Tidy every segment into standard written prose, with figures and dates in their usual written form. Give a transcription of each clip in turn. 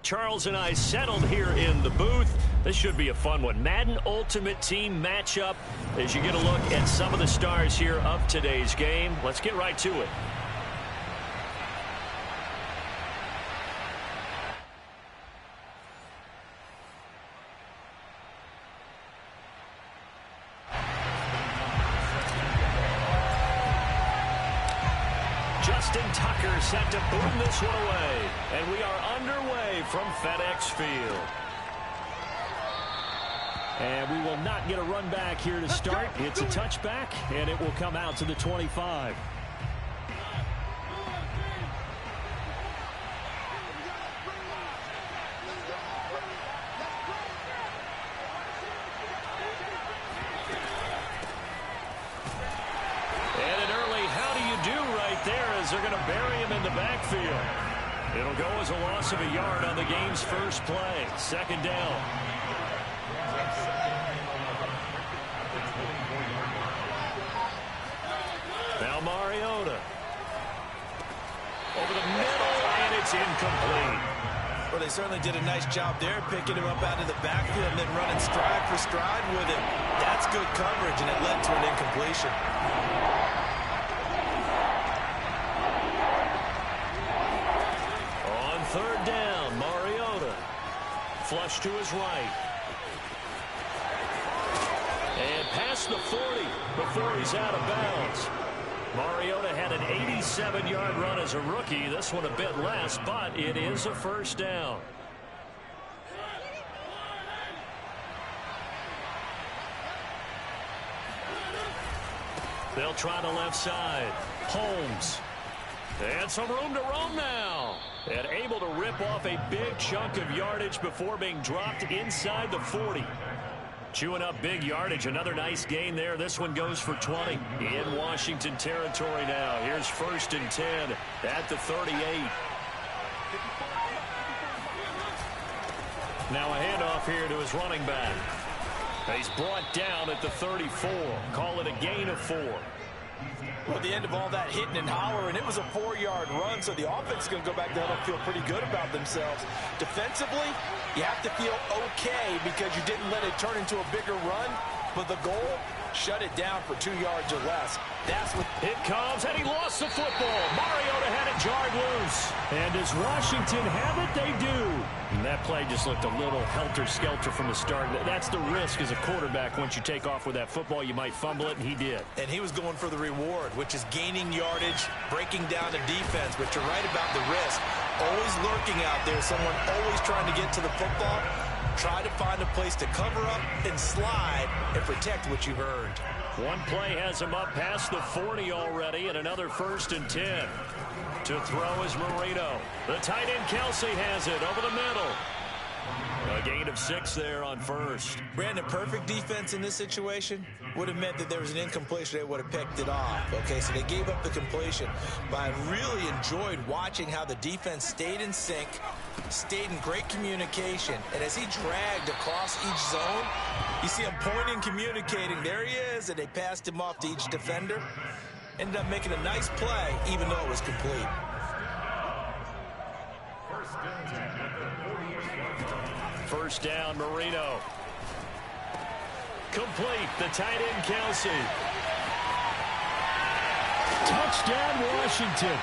Charles and I settled here in the booth. This should be a fun one. Madden Ultimate Team matchup as you get a look at some of the stars here of today's game. Let's get right to it. Justin Tucker set to boom this one away. And we are underway from FedEx Field. And we will not get a run back here to start. It's a touchback, and it will come out to the 25. They're going to bury him in the backfield. It'll go as a loss of a yard on the game's first play. Second down. Now Mariota. Over the middle, and it's incomplete. Well, they certainly did a nice job there, picking him up out of the backfield and then running stride for stride with him. That's good coverage, and it led to an incompletion. Third down, Mariota. Flush to his right. And past the 40 before he's out of bounds. Mariota had an 87-yard run as a rookie. This one a bit less, but it is a first down. They'll try the left side. Holmes. And some room to roam now. And able to rip off a big chunk of yardage before being dropped inside the 40. Chewing up big yardage. Another nice gain there. This one goes for 20 in Washington territory now. Here's 1st and 10 at the 38. Now a handoff here to his running back. He's brought down at the 34. Call it a gain of 4. Well, the end of all that hitting and hollering, it was a 4-yard run, so the offense is going to go back down and feel pretty good about themselves. Defensively, you have to feel okay because you didn't let it turn into a bigger run, but the goal, shut it down for 2 yards or less. That's what it comes, and he lost the football. Mariota had it jarred loose. And does Washington have it? They do. And that play just looked a little helter-skelter from the start. That's the risk as a quarterback. Once you take off with that football, you might fumble it, and he did. And he was going for the reward, which is gaining yardage, breaking down the defense. But you're right about the risk. Always lurking out there, someone always trying to get to the football. Try to find a place to cover up and slide and protect what you've earned. One play has him up past the 40 already, and another 1st and 10. To throw is Marino. The tight end Kelsey has it over the middle. A gain of 6 there on 1st. Brandon, perfect defense in this situation would have meant that there was an incompletion. They would have picked it off. Okay, so they gave up the completion. But I really enjoyed watching how the defense stayed in sync, stayed in great communication. And as he dragged across each zone, you see him pointing, communicating. There he is, and they passed him off to each defender. Ended up making a nice play, even though it was complete. First down, Marino. Complete, the tight end, Kelsey. Touchdown, Washington.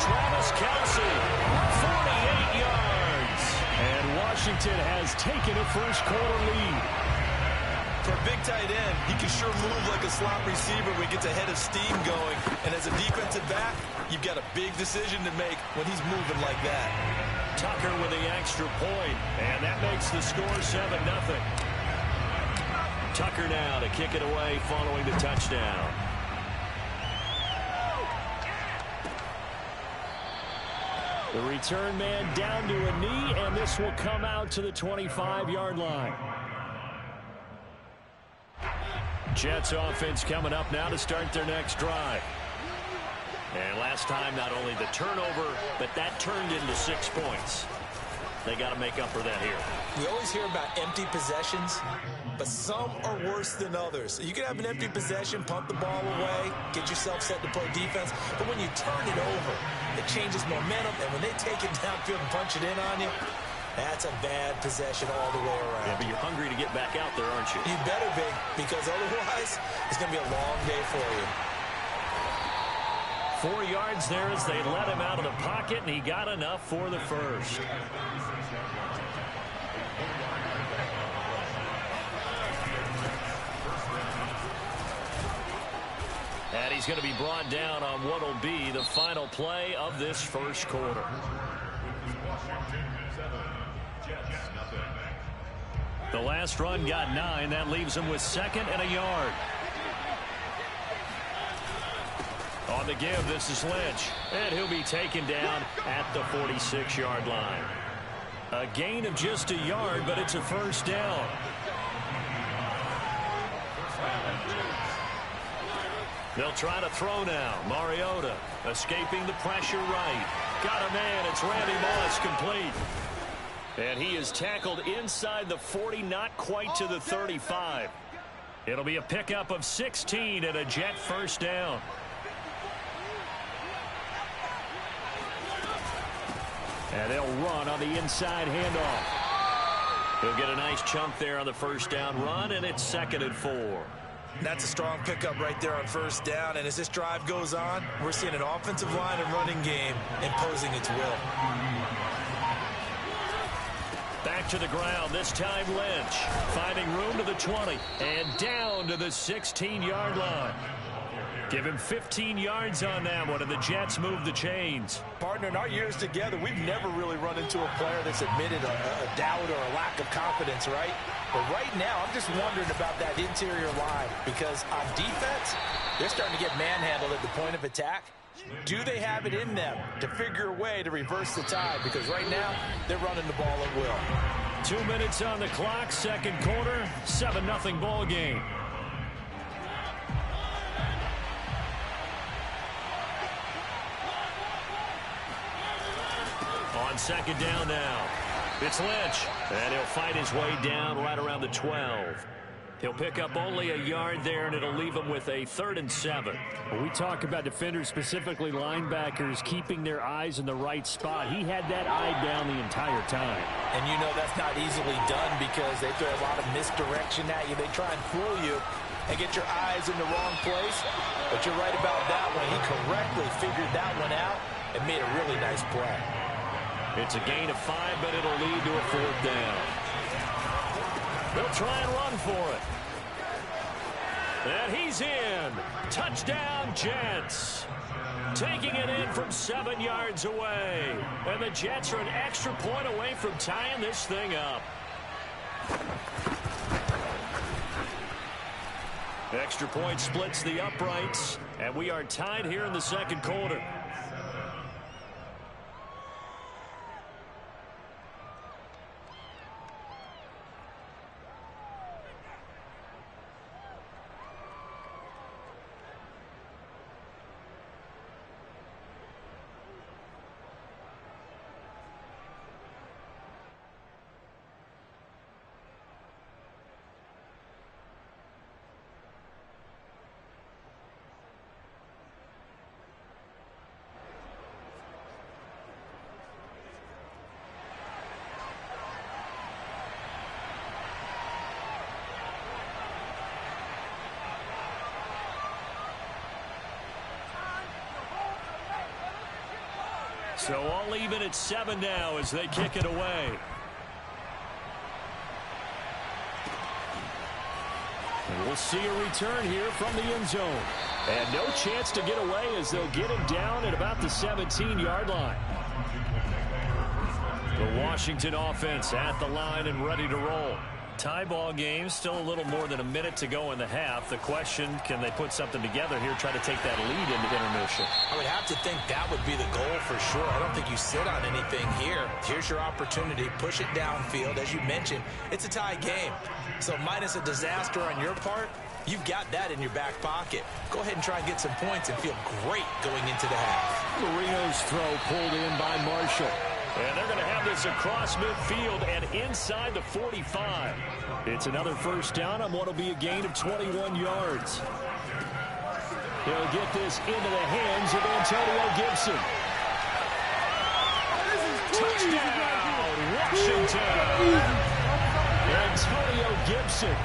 Travis Kelsey, 48 yards. And Washington has taken a first-quarter lead. For a big tight end, he can sure move like a slot receiver when he gets a head of steam going. And as a defensive back, you've got a big decision to make when he's moving like that. Tucker with the extra point, and that makes the score 7-0. Tucker now to kick it away following the touchdown. The return man down to a knee, and this will come out to the 25-yard line. Jets offense coming up now to start their next drive. And last time, not only the turnover, but that turned into 6 points. They got to make up for that here. We always hear about empty possessions, but some are worse than others. You can have an empty possession, pump the ball away, get yourself set to play defense, but when you turn it over, it changes momentum, and when they take it downfield and punch it in on you, that's a bad possession all the way around. Yeah, but you're hungry to get back out there, aren't you? You better be, because otherwise it's going to be a long day for you. 4 yards there as they let him out of the pocket, and he got enough for the first. And he's going to be brought down on what will be the final play of this first quarter. The last run got 9. That leaves him with 2nd and a yard. On the give, this is Lynch. And he'll be taken down at the 46-yard line. A gain of just a yard, but it's a first down. They'll try to throw now. Mariota escaping the pressure right. Got a man. It's Randy Moss, complete. And he is tackled inside the 40, not quite to the 35. It'll be a pickup of 16 and a Jet first down. And they'll run on the inside handoff. He'll get a nice chunk there on the first down run, and it's 2nd and 4. That's a strong pickup right there on first down. And as this drive goes on, we're seeing an offensive line and running game imposing its will. Back to the ground, this time Lynch. Finding room to the 20 and down to the 16-yard line. Give him 15 yards on that one, and the Jets move the chains. Partner, in our years together, we've never really run into a player that's admitted a doubt or a lack of confidence, right? But right now, I'm just wondering about that interior line, because on defense, they're starting to get manhandled at the point of attack. Do they have it in them to figure a way to reverse the tide? Because right now, they're running the ball at will. 2 minutes on the clock, second quarter, 7-0 ball game. On second down now, it's Lynch, and he'll fight his way down right around the 12. He'll pick up only a yard there, and it'll leave him with a 3rd and 7. When we talk about defenders, specifically linebackers, keeping their eyes in the right spot. He had that eye down the entire time. And you know that's not easily done because they throw a lot of misdirection at you. They try and fool you and get your eyes in the wrong place. But you're right about that one. He correctly figured that one out and made a really nice play. It's a gain of 5, but it'll lead to a 4th down. They'll try and run for it. And he's in. Touchdown, Jets. Taking it in from 7 yards away. And the Jets are an extra point away from tying this thing up. Extra point splits the uprights. And we are tied here in the second quarter. So all even at 7 now as they kick it away. And we'll see a return here from the end zone. And no chance to get away as they'll get him down at about the 17-yard line. The Washington offense at the line and ready to roll. Tie ball game, still a little more than a minute to go in the half. The question, can they put something together here, try to take that lead into intermission? I would have to think that would be the goal for sure. I don't think you sit on anything here. Here's your opportunity. Push it downfield. As you mentioned, it's a tie game. So minus a disaster on your part, you've got that in your back pocket. Go ahead and try and get some points and feel great going into the half. Marino's throw pulled in by Marshall. And they're going to have this across midfield and inside the 45. It's another first down on what will be a gain of 21 yards. He'll get this into the hands of Antonio Gibson. Touchdown, Washington. Antonio Gibson,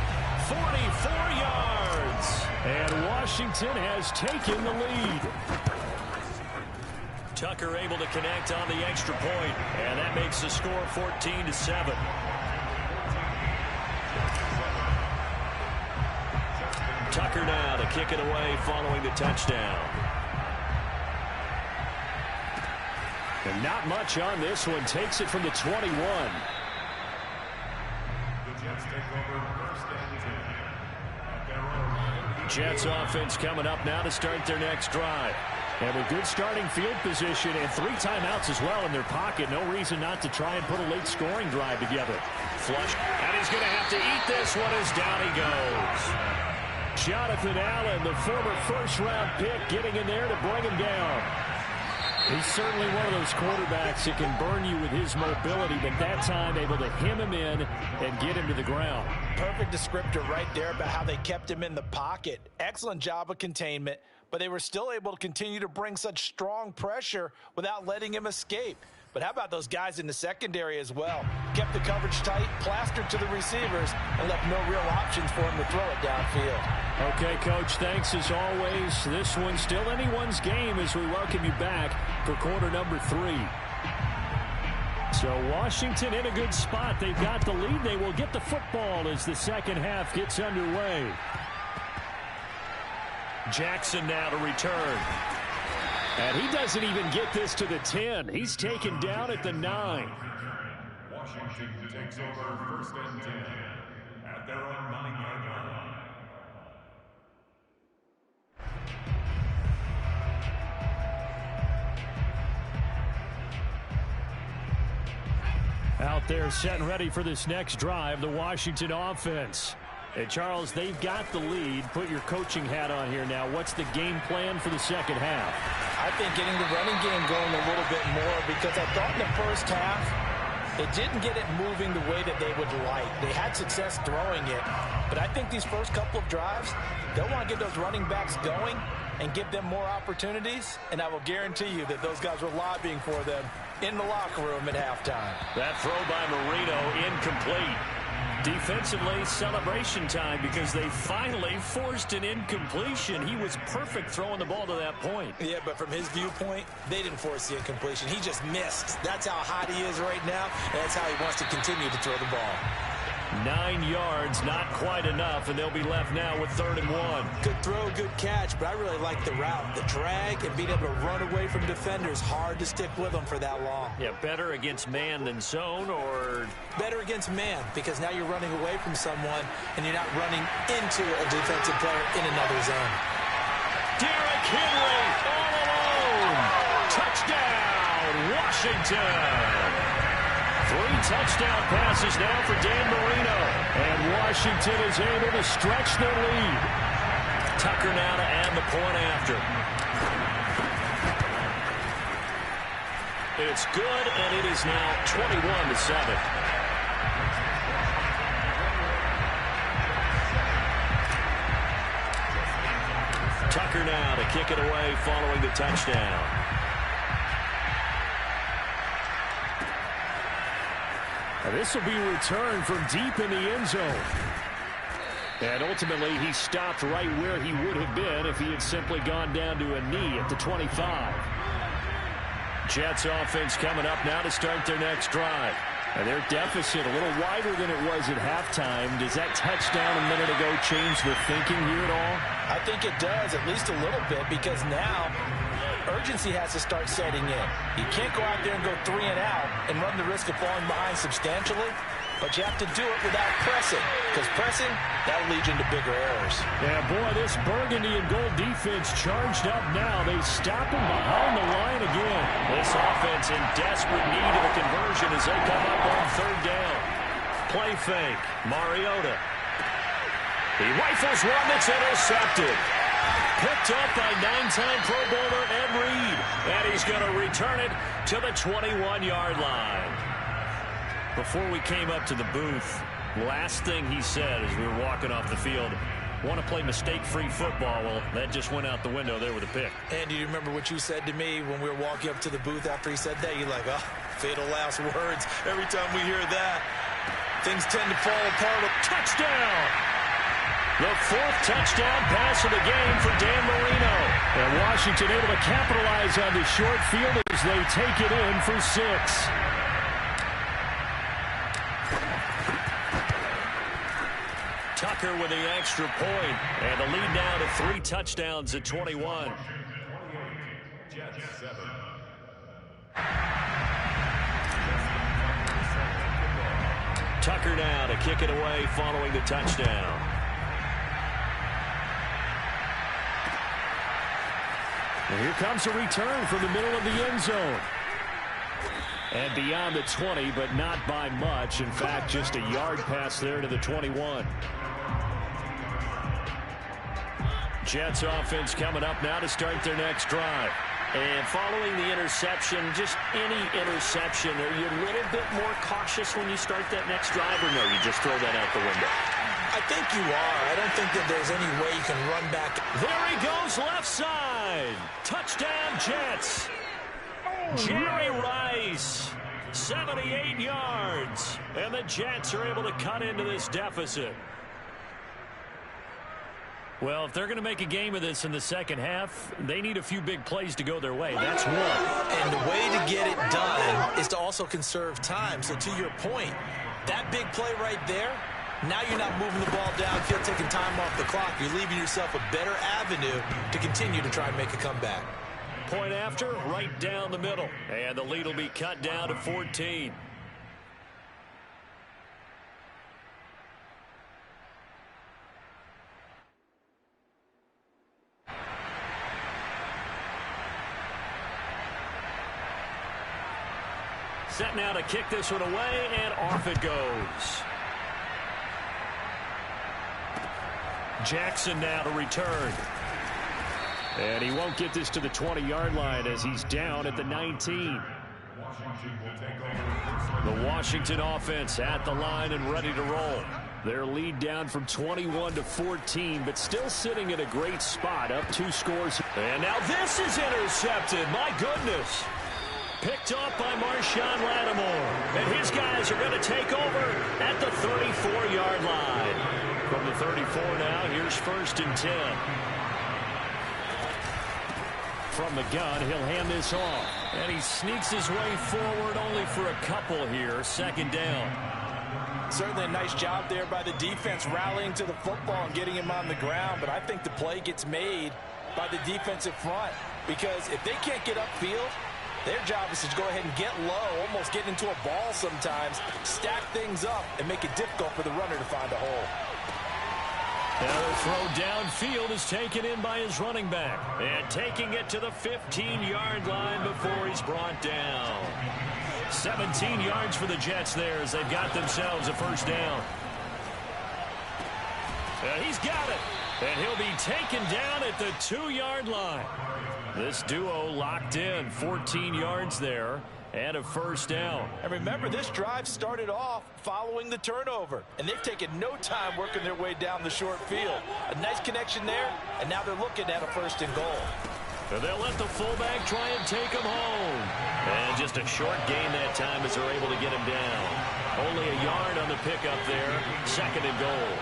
44 yards. And Washington has taken the lead. Tucker able to connect on the extra point, and that makes the score 14-7. Tucker now to kick it away following the touchdown. And not much on this one. Takes it from the 21. The Jets take over first and 10 at their own. Jets offense coming up now to start their next drive. And with good starting field position and 3 timeouts as well in their pocket, no reason not to try and put a late scoring drive together. Flush, and he's going to have to eat this one as down he goes. Jonathan Allen, the former first-round pick, getting in there to bring him down. He's certainly one of those quarterbacks that can burn you with his mobility, but that time able to hem him in and get him to the ground. Perfect descriptor right there about how they kept him in the pocket. Excellent job of containment, but they were still able to continue to bring such strong pressure without letting him escape. But how about those guys in the secondary as well? Kept the coverage tight, plastered to the receivers, and left no real options for him to throw it downfield. Okay, Coach, thanks as always. This one's still anyone's game as we welcome you back for quarter number 3. So Washington in a good spot. They've got the lead. They will get the football as the second half gets underway. Jackson now to return. And he doesn't even get this to the 10. He's taken down at the 9. Washington takes over first and 10 at their own 9-yard line. Out there set and ready for this next drive, the Washington offense. And Charles, they've got the lead. Put your coaching hat on here now. What's the game plan for the second half? I think getting the running game going a little bit more, because I thought in the first half they didn't get it moving the way that they would like. They had success throwing it, but I think these first couple of drives, they'll want to get those running backs going and give them more opportunities, and I will guarantee you that those guys were lobbying for them in the locker room at halftime. That throw by Marino incomplete. Defensively, celebration time because they finally forced an incompletion. He was perfect throwing the ball to that point. Yeah, but from his viewpoint, they didn't force the incompletion. He just missed. That's how hot he is right now, and that's how he wants to continue to throw the ball. 9 yards, not quite enough, and they'll be left now with 3rd and 1. Good throw, good catch, but I really like the route. The drag and being able to run away from defenders, hard to stick with them for that long. Yeah, better against man than zone, or? Better against man, because now you're running away from someone, and you're not running into a defensive player in another zone. Derrick Henry all alone. Touchdown, Washington. 3 touchdown passes now for Dan Marino. And Washington is able to stretch their lead. Tucker now to add the point after. It's good, and it is now 21-7. Tucker now to kick it away following the touchdown. This will be returned from deep in the end zone. And ultimately, he stopped right where he would have been if he had simply gone down to a knee at the 25. Jets offense coming up now to start their next drive. And their deficit a little wider than it was at halftime. Does that touchdown a minute ago change the thinking here at all? I think it does, at least a little bit, because now urgency has to start setting in. You can't go out there and go 3 and out and run the risk of falling behind substantially, but you have to do it without pressing, because pressing, that'll lead you into bigger errors. Yeah, boy, this burgundy and gold defense charged up now. They stop him behind the line again. This offense in desperate need of a conversion as they come up on 3rd down. Play fake, Mariota. He rifles one that's intercepted. Picked up by 9-time Pro Bowler Ed Reed. And he's going to return it to the 21-yard line. Before we came up to the booth, last thing he said as we were walking off the field, want to play mistake-free football. Well, that just went out the window there with a pick. And do you remember what you said to me when we were walking up to the booth after he said that? You're like, oh, Fatal last words every time we hear that. Things tend to fall apart. Touchdown! The fourth touchdown pass of the game for Dan Marino. And Washington able to capitalize on the short field as they take it in for 6. Tucker with the extra point, and the lead now to 3 touchdowns at 21. Tucker now to kick it away following the touchdown. And here comes a return from the middle of the end zone. And beyond the 20, but not by much. In fact, just a yard pass there to the 21. Jets offense coming up now to start their next drive. And following the interception, just any interception, are you a little bit more cautious when you start that next drive, or no, you just throw that out the window? I think you are. I don't think that there's any way you can run back. There he goes, left side. Touchdown, Jets. Jerry Rice, 78 yards. And the Jets are able to cut into this deficit. Well, if they're going to make a game of this in the second half, they need a few big plays to go their way. That's one. And the way to get it done is to also conserve time. So to your point, that big play right there, now you're not moving the ball downfield, taking time off the clock. You're leaving yourself a better avenue to continue to try and make a comeback. Point after, right down the middle. And the lead will be cut down to 14. Set now to kick this one away, and off it goes. Jackson now to return. And he won't get this to the 20-yard line as he's down at the 19. The Washington offense at the line and ready to roll. Their lead down from 21 to 14, but still sitting in a great spot, up 2 scores. And now this is intercepted. My goodness. Picked off by Marshawn Lattimore. And his guys are going to take over at the 34-yard line. From the 34 now, here's 1st and 10. From the gun, he'll hand this off. And he sneaks his way forward only for a couple here. 2nd down. Certainly a nice job there by the defense rallying to the football and getting him on the ground. But I think the play gets made by the defensive front. Because if they can't get upfield, their job is to go ahead and get low, almost get into a ball sometimes, stack things up, and make it difficult for the runner to find a hole. Now the throw downfield is taken in by his running back. And taking it to the 15-yard line before he's brought down. 17 yards for the Jets there as they've got themselves a 1st down. He's got it. And he'll be taken down at the 2-yard line. This duo locked in, 14 yards there, and a 1st down. And remember, this drive started off following the turnover, and they've taken no time working their way down the short field. A nice connection there, and now they're looking at a 1st and goal. And they'll let the fullback try and take him home. And just a short gain that time as they're able to get him down. Only a yard on the pickup there, 2nd and goal.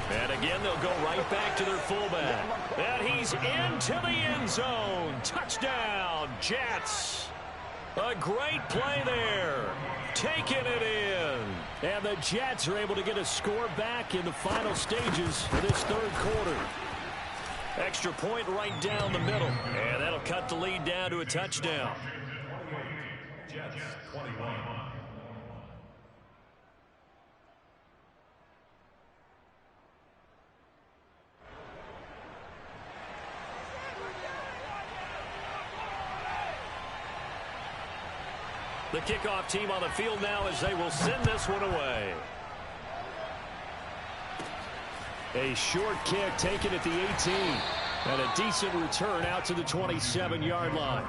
And again, they'll go right back to their fullback. And he's into the end zone. Touchdown, Jets. A great play there. Taking it in. And the Jets are able to get a score back in the final stages for this 3rd quarter. Extra point right down the middle. And that'll cut the lead down to a touchdown. Jets 21. The kickoff team on the field now as they will send this one away. A short kick taken at the 18. And a decent return out to the 27-yard line.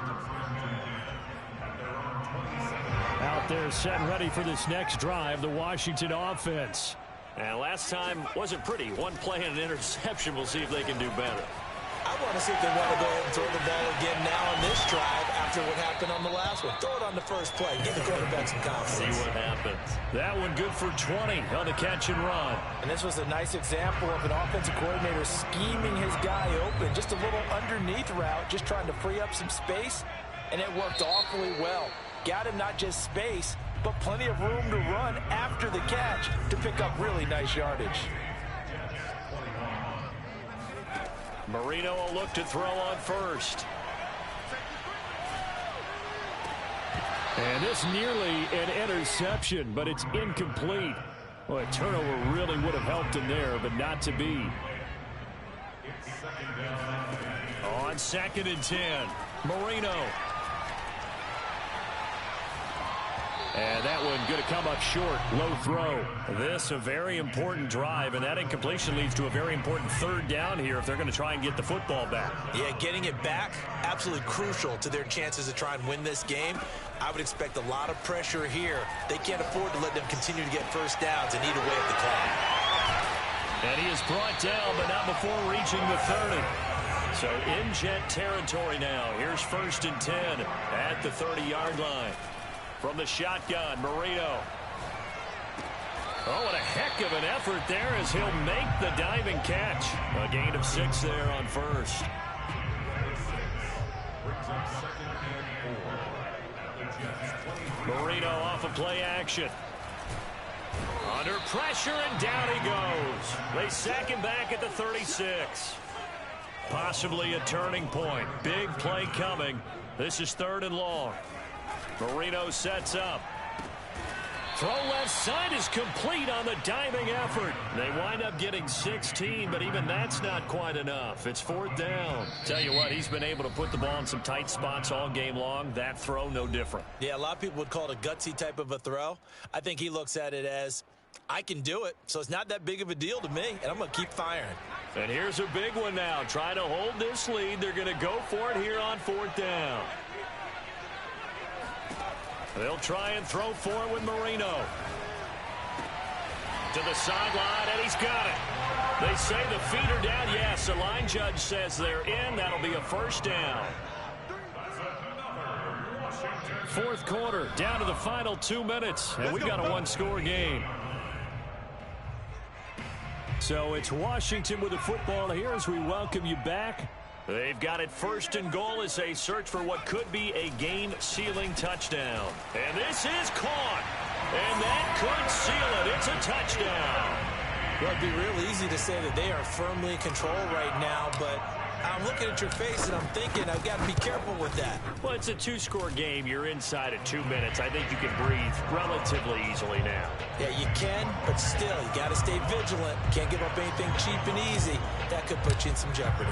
Out there set and ready for this next drive, the Washington offense. And last time wasn't pretty. 1 play and an interception. We'll see if they can do better. I want to see if they want to go ahead and throw the ball again now on this drive after what happened on the last one. Throw it on the first play. Give the quarterback some confidence. See what happens. That one good for 20 on the catch and run. And this was a nice example of an offensive coordinator scheming his guy open. Just a little underneath route, just trying to free up some space, and it worked awfully well. Got him not just space, but plenty of room to run after the catch to pick up really nice yardage. Marino will look to throw on first. And this nearly an interception, but it's incomplete. Well, a turnover really would have helped him there, but not to be. On 2nd and 10, Marino. And that one going to come up short. Low throw. This a very important drive, and that incompletion leads to a very important 3rd down here if they're going to try and get the football back. Yeah, getting it back, absolutely crucial to their chances to try and win this game. I would expect a lot of pressure here. They can't afford to let them continue to get first downs and eat away at the clock. And he is brought down, but not before reaching the 30. So in Jet territory now. Here's 1st and 10 at the 30-yard line. From the shotgun, Marino. Oh, what a heck of an effort there as he'll make the diving catch. A gain of 6 there on first. Marino off of play action. Under pressure, and down he goes. They sack him back at the 36. Possibly a turning point. Big play coming. This is 3rd and long. Marino sets up. Throw left side is complete on the diving effort. They wind up getting 16, but even that's not quite enough. It's 4th down. Tell you what, he's been able to put the ball in some tight spots all game long. That throw, no different. Yeah, a lot of people would call it a gutsy type of a throw. I think he looks at it as, I can do it, so it's not that big of a deal to me, and I'm going to keep firing. And here's a big one now. Trying to hold this lead. They're going to go for it here on 4th down. They'll try and throw for it with Marino. To the sideline, and he's got it. They say the feet are down. Yes, the line judge says they're in. That'll be a 1st down. 4th quarter, down to the final 2 minutes, and we've got a 1-score game. So it's Washington with the football here as we welcome you back. They've got it 1st and goal as they search for what could be a game-sealing touchdown. And this is caught. And that could seal it. It's a touchdown. Well, it'd be real easy to say that they are firmly in control right now, but I'm looking at your face and I'm thinking I've got to be careful with that. Well, it's a 2-score game. You're inside at 2 minutes. I think you can breathe relatively easily now. Yeah, you can, but still, you got to stay vigilant. Can't give up anything cheap and easy. That could put you in some jeopardy.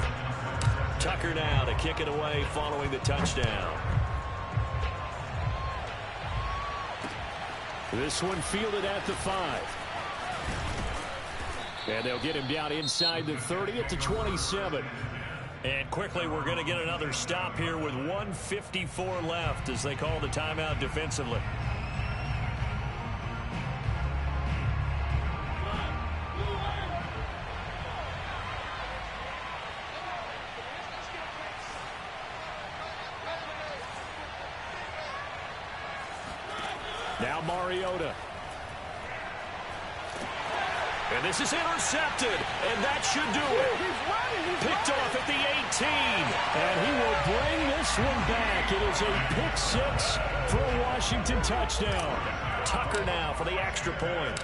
Tucker now to kick it away following the touchdown. This one fielded at the 5. And they'll get him down inside the 30 at the 27. And quickly, we're going to get another stop here with 1:54 left as they call the timeout defensively. Now Mariota. And this is intercepted, and that should do it. Picked off at the 18. And he will bring this one back. It is a pick 6 for a Washington touchdown. Tucker now for the extra point.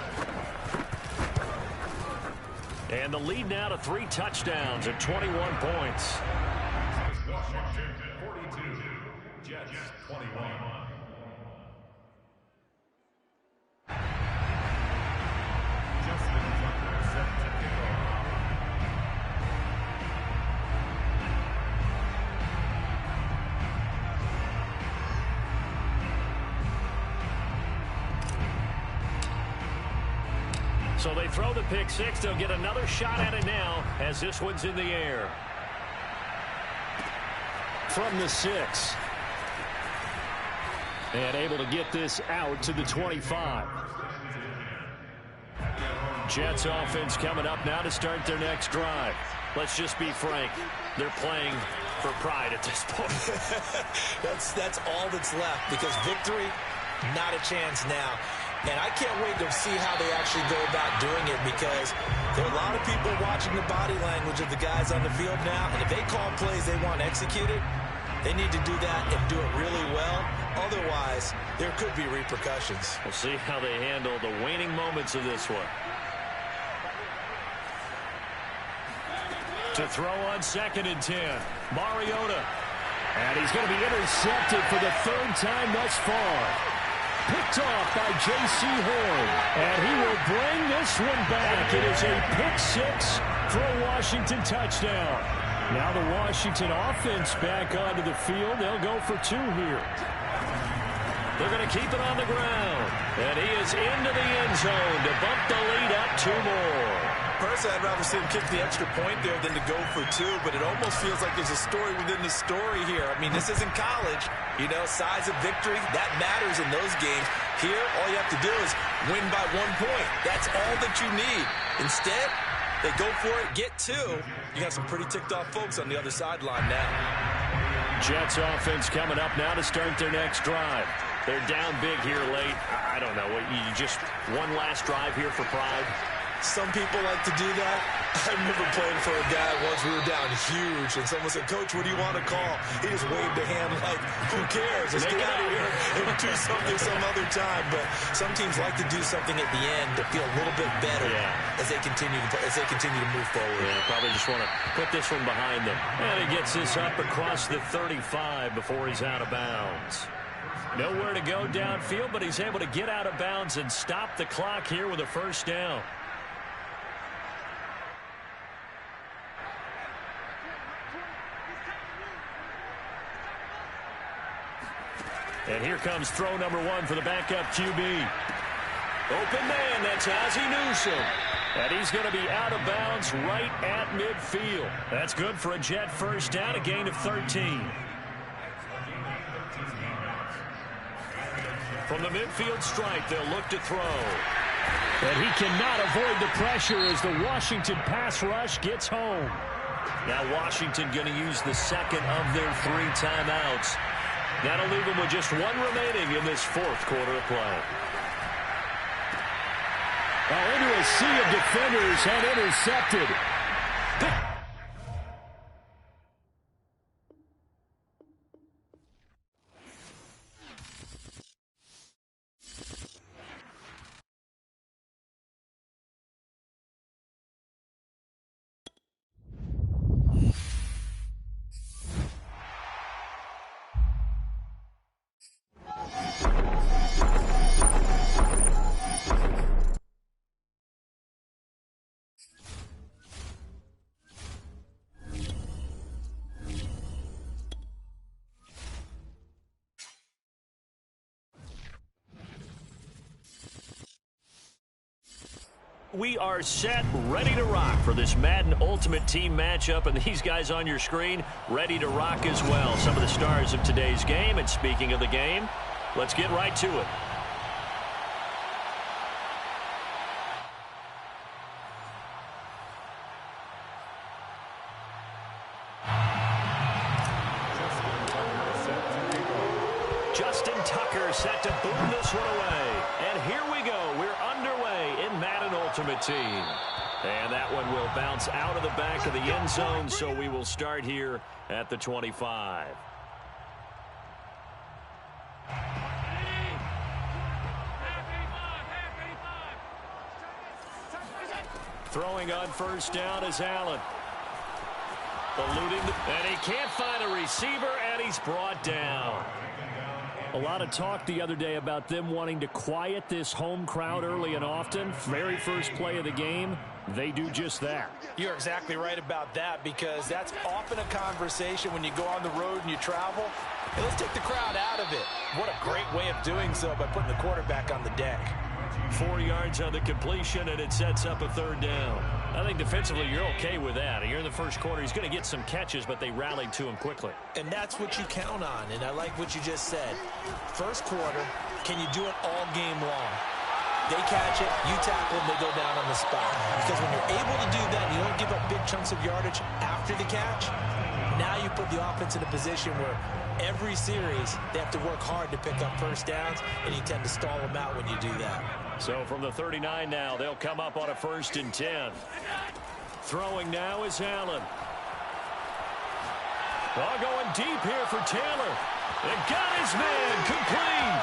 And the lead now to 3 touchdowns at 21 points. Washington 42, Jets 21. So they throw the pick 6. They'll get another shot at it now as this one's in the air. From the 6. And able to get this out to the 25. Jets offense coming up now to start their next drive. Let's just be frank. They're playing for Pride at this point. That's all that's left, because victory, not a chance now. And I can't wait to see how they actually go about doing it, because there are a lot of people watching the body language of the guys on the field now, and if they call plays they want executed, they need to do that and do it really well. Otherwise, there could be repercussions. We'll see how they handle the waning moments of this one. To throw on 2nd and 10, Mariota. And he's going to be intercepted for the 3rd time thus far. Picked off by J.C. Horn. And he will bring this one back. It is a pick 6 for a Washington touchdown. Now the Washington offense back onto the field. They'll go for 2 here. They're going to keep it on the ground. And he is into the end zone to bump the lead up 2 more. Personally, I'd rather see him kick the extra point there than to go for 2, but it almost feels like there's a story within the story here. I mean, this isn't college. You know, size of victory, that matters in those games. Here, all you have to do is win by 1 point. That's all that you need. Instead, they go for it, get 2. You got some pretty ticked off folks on the other sideline now. Jets offense coming up now to start their next drive. They're down big here late. I don't know. You just one last drive here for Pride? Some people like to do that. I remember playing for a guy once. We were down huge, and someone said, "Coach, what do you want to call?" He just waved a hand like, "Who cares? Let's get out of here and do something some other time." But some teams like to do something at the end to feel a little bit better as they continue to move forward. Yeah, probably just want to put this one behind them. And he gets this up across the 35 before he's out of bounds. Nowhere to go downfield, but he's able to get out of bounds and stop the clock here with a 1st down. And here comes throw number 1 for the backup QB. Open man, that's Ozzie Newsome. And he's going to be out of bounds right at midfield. That's good for a Jet 1st down, a gain of 13. From the midfield stripe, they'll look to throw. And he cannot avoid the pressure as the Washington pass rush gets home. Now Washington going to use the 2nd of their 3 timeouts. That'll leave them with just 1 remaining in this 4th quarter of play. Into a sea of defenders and intercepted. We are set, ready to rock for this Madden Ultimate Team matchup, and these guys on your screen ready to rock as well. Some of the stars of today's game, and speaking of the game, let's get right to it. Justin Tucker set to boom this one away. And here we go. We're underway in Madden Ultimate Team. And that one will bounce out of the back of the end zone, so we will start here at the 25. Throwing on 1st down is Allen. Eluding, and he can't find a receiver, and he's brought down. A lot of talk the other day about them wanting to quiet this home crowd early and often. Very first play of the game, they do just that. You're exactly right about that, because that's often a conversation when you go on the road and you travel. Hey, let's take the crowd out of it. What a great way of doing so by putting the quarterback on the deck. 4 yards on the completion, and it sets up a 3rd down. I think defensively you're okay with that. Here in the first quarter, he's going to get some catches, but they rallied to him quickly. And that's what you count on, and I like what you just said. First quarter, can you do it all game long? They catch it, you tackle them, they go down on the spot. Because when you're able to do that, you don't give up big chunks of yardage after the catch, Now you put the offense in a position where every series they have to work hard to pick up first downs, and you tend to stall them out when you do that. So from the 39 now, they'll come up on a 1st and 10. Throwing now is Allen. Ball going deep here for Taylor. It got his man complete.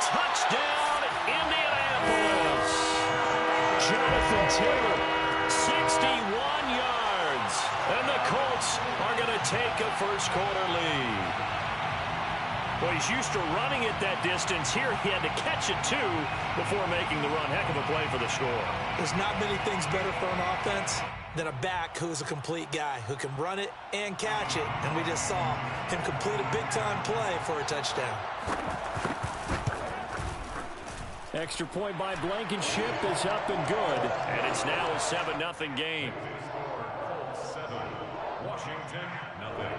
Touchdown, Indianapolis. Jonathan Taylor, 61 yards. And the Colts are going to take a first-quarter lead. Well, he's used to running it that distance. Here he had to catch it, too, before making the run. Heck of a play for the score. There's not many things better for an offense than a back who's a complete guy who can run it and catch it. And we just saw him complete a big-time play for a touchdown. Extra point by Blankenship is up and good. And it's now a 7-0 game. 7, Washington, nothing.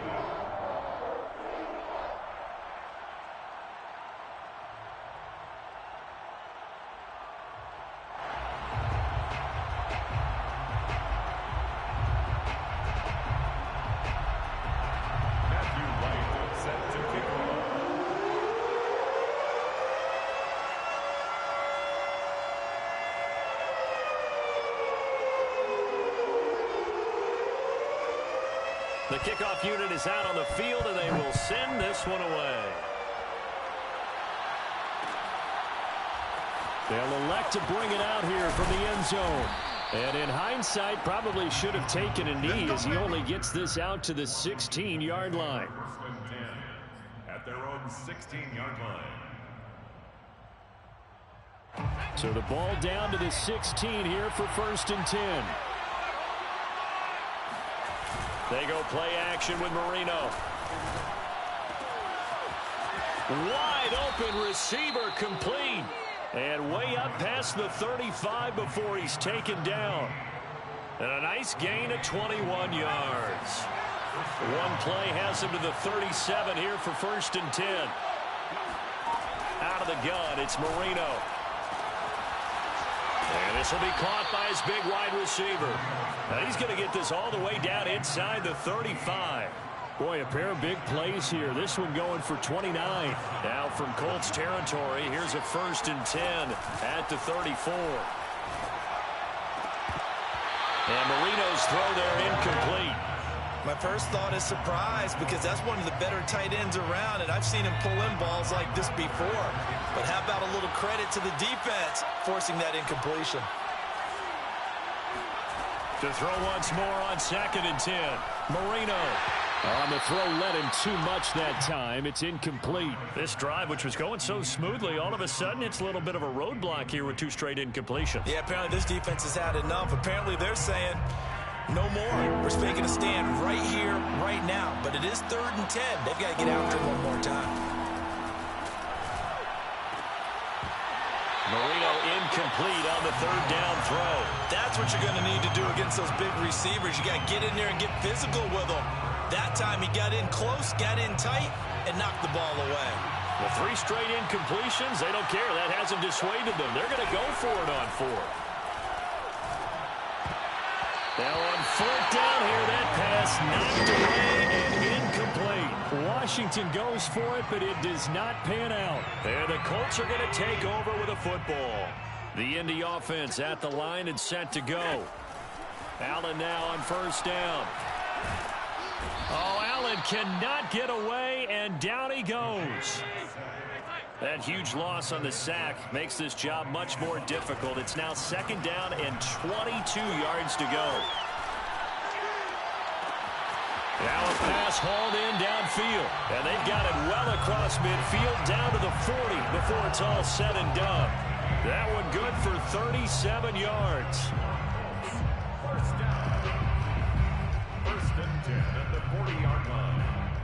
The kickoff unit is out on the field, and they will send this one away. They'll elect to bring it out here from the end zone. And in hindsight, probably should have taken a knee as he only gets this out to the 16-yard line. 1st and 10 at their own 16-yard line. So the ball down to the 16 here for 1st and 10. They go play action with Marino. Wide open receiver complete. And way up past the 35 before he's taken down. And a nice gain of 21 yards. One play has him to the 37 here for 1st and 10. Out of the gun, it's Marino. And this will be caught by his big wide receiver. Now he's going to get this all the way down inside the 35. Boy, a pair of big plays here. This one going for 29. Now from Colts territory, here's a 1st and 10 at the 34. And Marino's throw there incomplete. My first thought is surprise, because that's one of the better tight ends around, and I've seen him pull in balls like this before. But how about a little credit to the defense forcing that incompletion? To throw once more on 2nd and 10. Marino. On the throw, led him too much that time. It's incomplete. This drive, which was going so smoothly, all of a sudden it's a little bit of a roadblock here with 2 straight incompletions. Yeah, apparently this defense has had enough. Apparently they're saying no more. We're making a stand right here, right now. But it is 3rd and 10. They've got to get after it one more time. Marino incomplete on the 3rd down throw. That's what you're going to need to do against those big receivers. You got to get in there and get physical with them. That time he got in close, got in tight, and knocked the ball away. Well, 3 straight incompletions, they don't care. That hasn't dissuaded them. They're going to go for it on 4th. Now on 4th down here, that pass knocked away and incomplete. Washington goes for it, but it does not pan out. And the Colts are going to take over with a football. The Indy offense at the line and set to go. Allen now on 1st down. Oh, Allen cannot get away, and down he goes. That huge loss on the sack makes this job much more difficult. It's now 2nd down and 22 yards to go. Now a pass hauled in downfield. And they've got it well across midfield down to the 40 before it's all said and done. That one good for 37 yards. 1st down. 1st and 10 at the 40-yard line.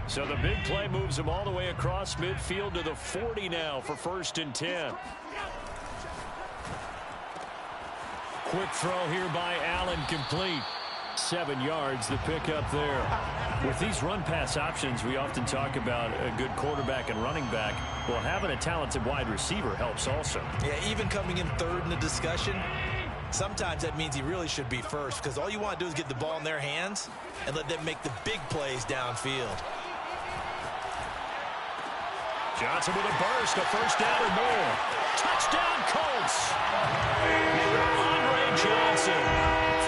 So the big play moves them all the way across midfield to the 40 now for 1st and 10. Quick throw here by Allen, complete. 7 yards, the pickup there. With these run-pass options, we often talk about a good quarterback and running back. Well, having a talented wide receiver helps also. Yeah, even coming in 3rd in the discussion, Sometimes that means he really should be first, because all you want to do is get the ball in their hands and let them make the big plays downfield. Johnson with a burst, a first down or more. Touchdown, Colts. Andre Johnson,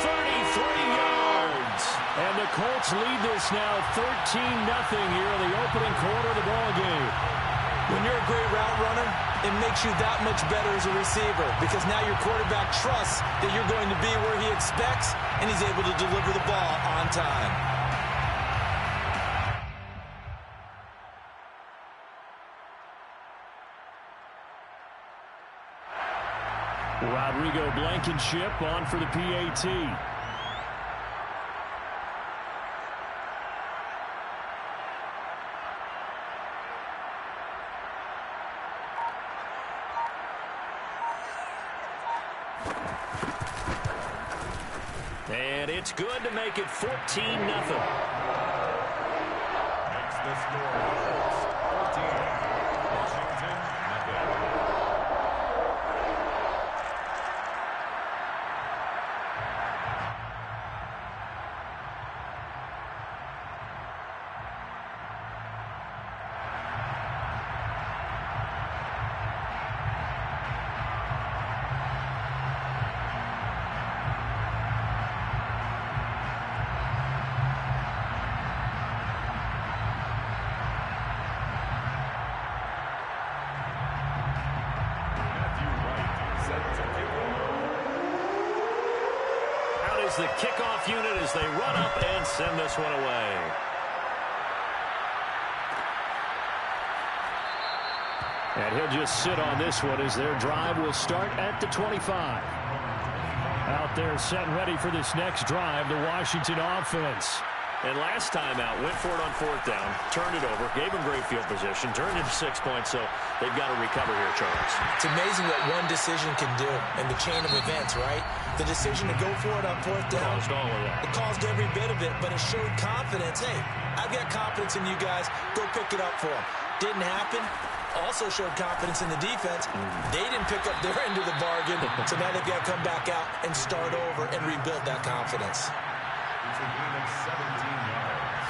33 yards. And the Colts lead this now 13-0 here in the opening quarter of the ball game. When you're a great route runner, it makes you that much better as a receiver, because now your quarterback trusts that you're going to be where he expects, and he's able to deliver the ball on time. Rodrigo Blankenship on for the PAT. And it's good to make it 14-0. Makes the score 14. Washington, nothing. The kickoff unit as they run up and send this one away. And he'll just sit on this one as their drive will start at the 25. Out there set and ready for this next drive, the Washington offense. And last time out, went for it on fourth down, turned it over, gave them great field position, turned into 6 points, so they've got to recover here, Charles. It's amazing what one decision can do in the chain of events, right? The decision to go for it on fourth down. Caused all of that. It caused every bit of it, but it showed confidence. Hey, I've got confidence in you guys. Go pick it up for them. Didn't happen. Also showed confidence in the defense. They didn't pick up their end of the bargain, so now they've got to come back out and start over and rebuild that confidence. It's a gain of 17 yards.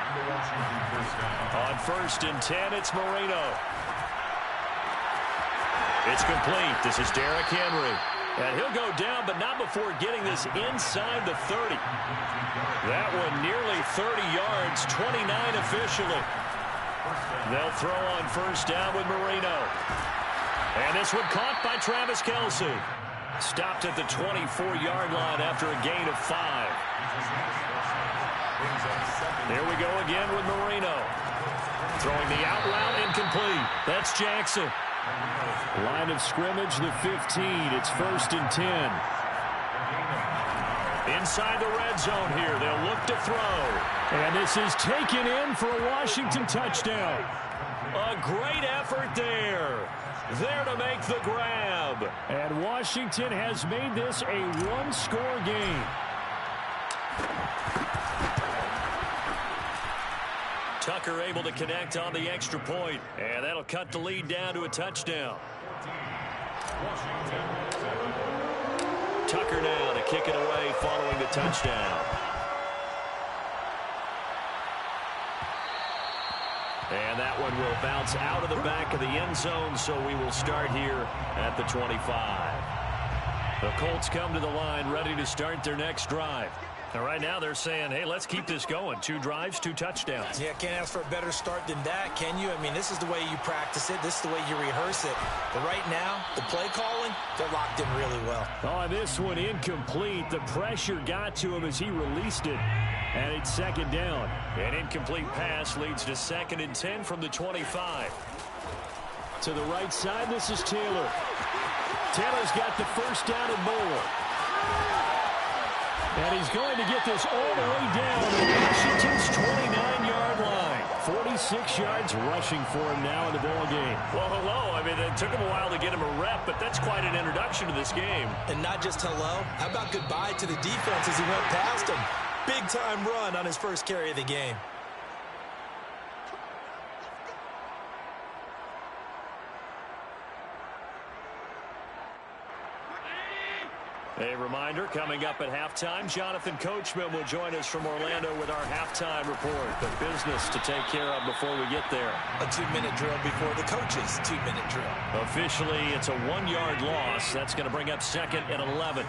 And the Washington first down. On 1st and 10, it's Marino. It's complete. This is Derrick Henry. And he'll go down, but not before getting this inside the 30. That one nearly 30 yards, 29 officially. They'll throw on 1st down with Marino. And this one caught by Travis Kelce. Stopped at the 24-yard line after a gain of 5. There we go again with Marino. Throwing the out route incomplete. That's Jackson. Line of scrimmage, the 15. It's 1st and 10. Inside the red zone here. They'll look to throw. And this is taken in for a Washington touchdown. A great effort there. There to make the grab. And Washington has made this a one-score game. Tucker able to connect on the extra point, and that'll cut the lead down to a touchdown. Tucker now to kick it away following the touchdown. And that one will bounce out of the back of the end zone, so we will start here at the 25. The Colts come to the line ready to start their next drive. And right now they're saying, hey, let's keep this going. 2 drives, 2 touchdowns. Yeah, can't ask for a better start than that, can you? I mean, this is the way you practice it. This is the way you rehearse it. But right now, the play calling, they're locked in really well. Oh, this one incomplete. The pressure got to him as he released it. And it's 2nd down. An incomplete pass leads to 2nd and 10 from the 25. To the right side, this is Taylor. Taylor's got the 1st down and more. And he's going to get this all the way down to Washington's 29-yard line. 46 yards rushing for him now in the ball game. Well, hello. I mean, it took him a while to get him a rep, but that's quite an introduction to this game. And not just hello. How about goodbye to the defense as he went past him? Big-time run on his first carry of the game. A reminder, coming up at halftime, Jonathan Coachman will join us from Orlando with our halftime report. The business to take care of before we get there. A 2-minute drill before the coach's 2-minute drill. Officially, it's a 1-yard loss. That's going to bring up second and 11.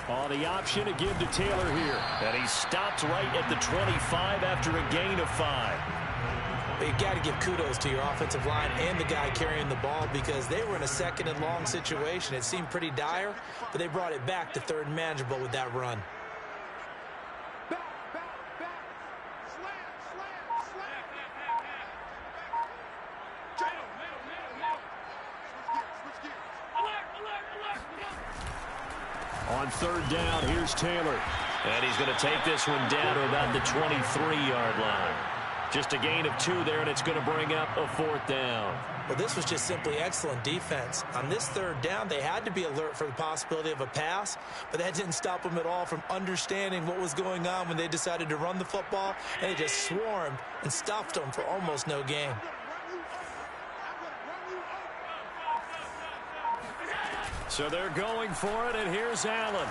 On the option to give to Taylor here. And he stopped right at the 25 after a gain of 5. You got to give kudos to your offensive line and the guy carrying the ball because they were in a second and long situation. It seemed pretty dire, but they brought it back to third and manageable with that run. On third down, here's Taylor. And he's going to take this one down to about the 23-yard line. Just a gain of 2 there, and it's going to bring up a 4th down. Well, this was just simply excellent defense. On this third down, they had to be alert for the possibility of a pass, but that didn't stop them at all from understanding what was going on when they decided to run the football, and they just swarmed and stuffed them for almost no gain. So they're going for it, and here's Allen.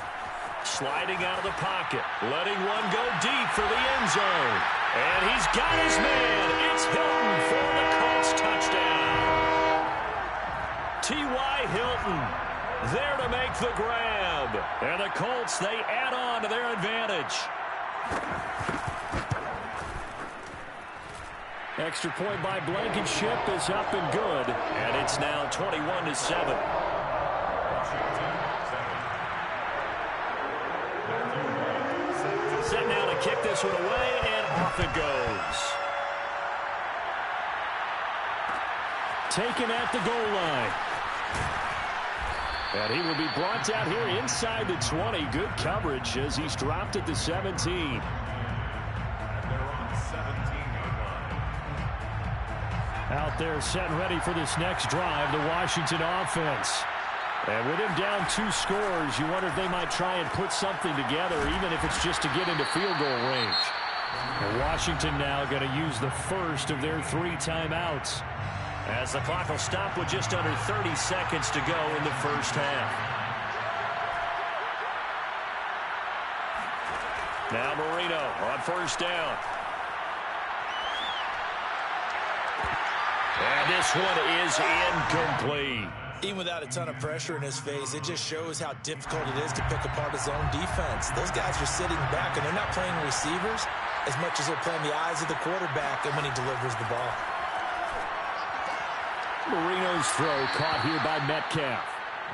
Sliding out of the pocket, letting one go deep for the end zone. And he's got his man. It's Hilton for the Colts touchdown. T.Y. Hilton there to make the grab. And the Colts, they add on to their advantage. Extra point by Blankenship is up and good. And it's now 21-7. Set now to kick this one away, and off it goes. Taken at the goal line. And he will be brought down here inside the 20. Good coverage as he's dropped at the 17. Out there set and ready for this next drive, the Washington offense. And with him down 2 scores, you wonder if they might try and put something together, even if it's just to get into field goal range. And Washington now going to use the first of their 3 timeouts, as the clock will stop with just under 30 seconds to go in the first half. Now Marino on first down. And this one is incomplete. Even without a ton of pressure in his face, it just shows how difficult it is to pick apart his own defense. Those guys are sitting back, and they're not playing receivers as much as they're playing the eyes of the quarterback and when he delivers the ball. Marino's throw caught here by Metcalf.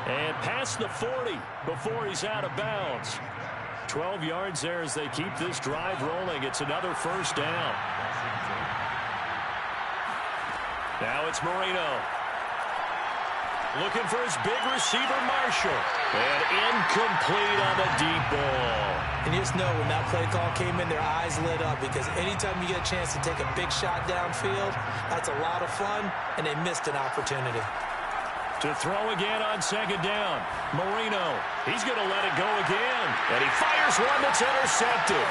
And past the 40 before he's out of bounds. 12 yards there as they keep this drive rolling. It's another first down. Now it's Marino. Looking for his big receiver, Marshall. And incomplete on the deep ball. And you just know when that play call came in, their eyes lit up because anytime you get a chance to take a big shot downfield, that's a lot of fun, and they missed an opportunity. To throw again on second down. Marino, he's going to let it go again. And he fires one that's intercepted.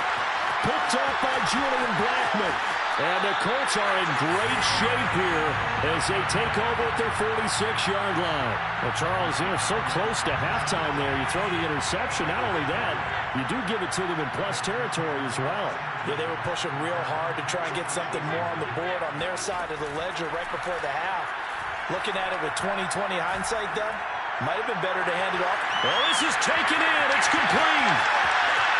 Picked up by Julian Blackmon. And the Colts are in great shape here as they take over at their 46-yard line. Well, Charles, they're so close to halftime there. You throw the interception. Not only that, you do give it to them in plus territory as well. Yeah, they were pushing real hard to try and get something more on the board on their side of the ledger right before the half. Looking at it with 20/20 hindsight, though, might have been better to hand it off. Well, this is taken in. It's complete.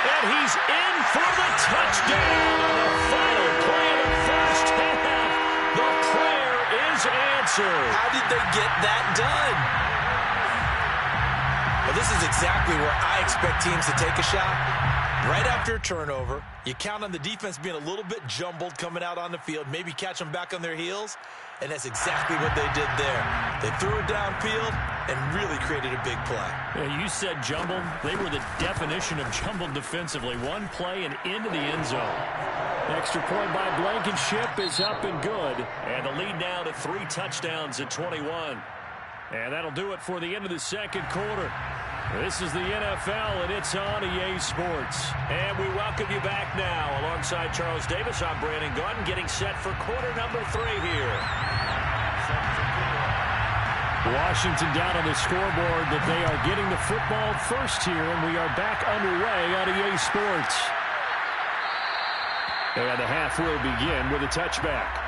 And he's in for the touchdown on the final play of the first half. The prayer is answered. How did they get that done? Well, this is exactly where I expect teams to take a shot. Right after a turnover, you count on the defense being a little bit jumbled coming out on the field, maybe catch them back on their heels, and that's exactly what they did there. They threw it downfield and really created a big play. Yeah, you said jumbled. They were the definition of jumbled defensively. One play and into the end zone. Extra point by Blankenship is up and good. And the lead now to 3 touchdowns at 21. And that'll do it for the end of the second quarter. This is the NFL, and it's on EA Sports. And we welcome you back now. Alongside Charles Davis, I'm Brandon Gordon, getting set for quarter number 3 here. Washington down on the scoreboard that they are getting the football first here, and we are back underway on EA Sports. And the half will begin with a touchback.